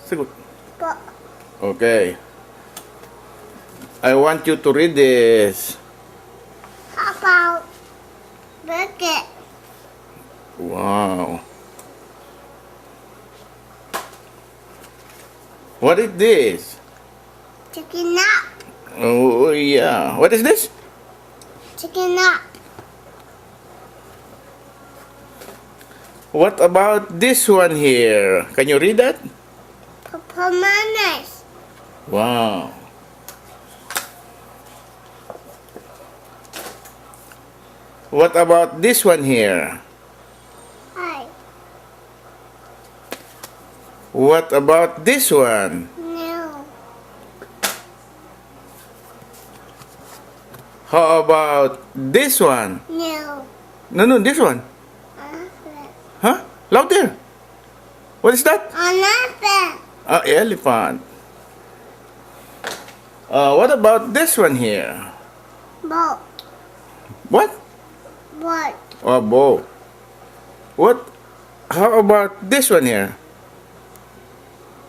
Sagot. Po. Okay. I want you to read this. How about bucket? Wow. What is this? Chicken up. Oh, yeah. What is this? Chicken up. What about this one here? Can you read that? Bananas. Wow. What about this one here? Hi. What about this one? No. How about this one? No. No, this one. Huh? Louder. What is that? Another. Elephant. What about this one here? Boat. What? What? Oh, bow. What? How about this one here?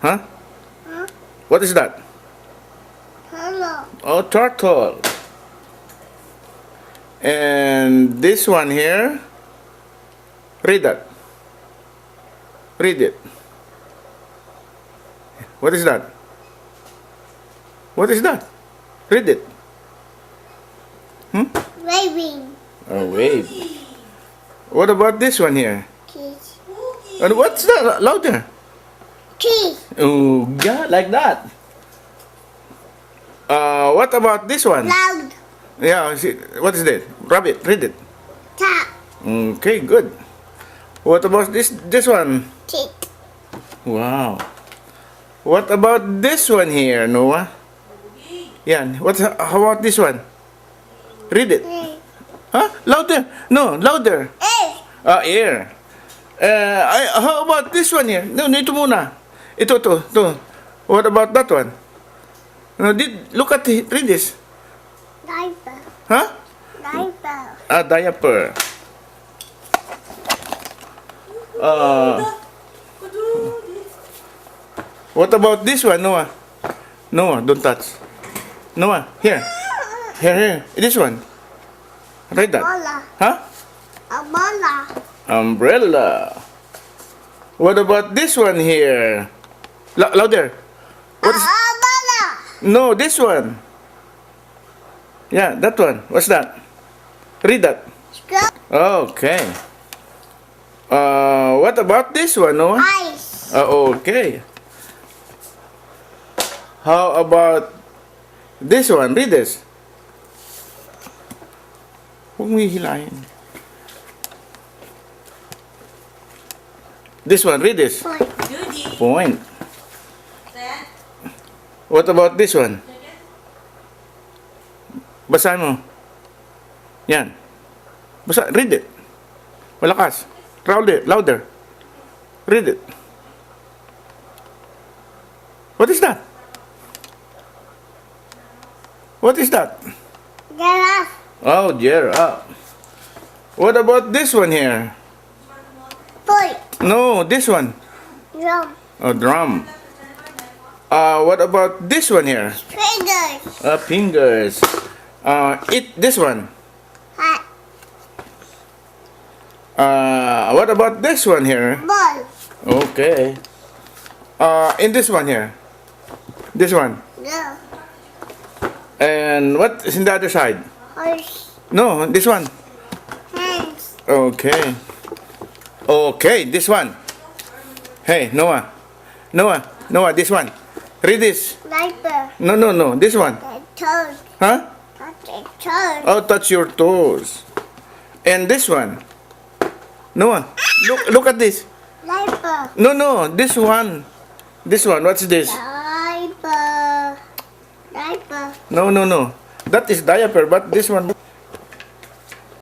Huh? Huh? What is that? Hello. Oh, turtle. And this one here? Read that. Read it. What is that? What is that? Read it. Waving. Oh, wave. What about this one here? Kiss. And what's that? Louder. Kiss. Oh, yeah, like that. What about this one? Loud. Yeah, what is that? Rabbit, read it. Tap. Okay, good. What about this one? Tick. Wow. What about this one here, Noah? Yeah, how about this one? Read it. Huh? Louder. No, louder. Air. How about this one here? No, ito muna. Ito. What about that one? No, look at it. Read this. Diaper. Huh? Diaper. Diaper. What about this one, Noah? Noah, don't touch. Noah, here. Here. This one. Read that. Umbrella. Huh? Umbrella. Umbrella. What about this one here? Louder. What is? Umbrella. No, this one. Yeah, that one. What's that? Read that. Scoop. Okay. What about this one, Noah? Ice. Okay. How about this one? Read this. Huwag mo hihilahin. This one, read this. Point. Point. What about this one? Basahin mo. Yan. Read it. Malakas. Louder. Read it. What is that? What is that? Giraffe. Oh, giraffe. What about this one here? Point. No, this one. Drum. Oh, drum. What about this one here? Fingers. Fingers. Eat this one. Hat. What about this one here? Ball. Okay. In this one here. This one. Go. And what is in the other side? Horse. No, this one. Hands. Okay. Okay, this one. Hey, Noah, this one. Read this. Diaper. No, this one. The toes. Huh? Touch the toes. Oh, touch your toes. And this one. Noah, look at this. Diaper. No, this one. This one, what's this? Diaper. Diaper. No. That is diaper, but this one.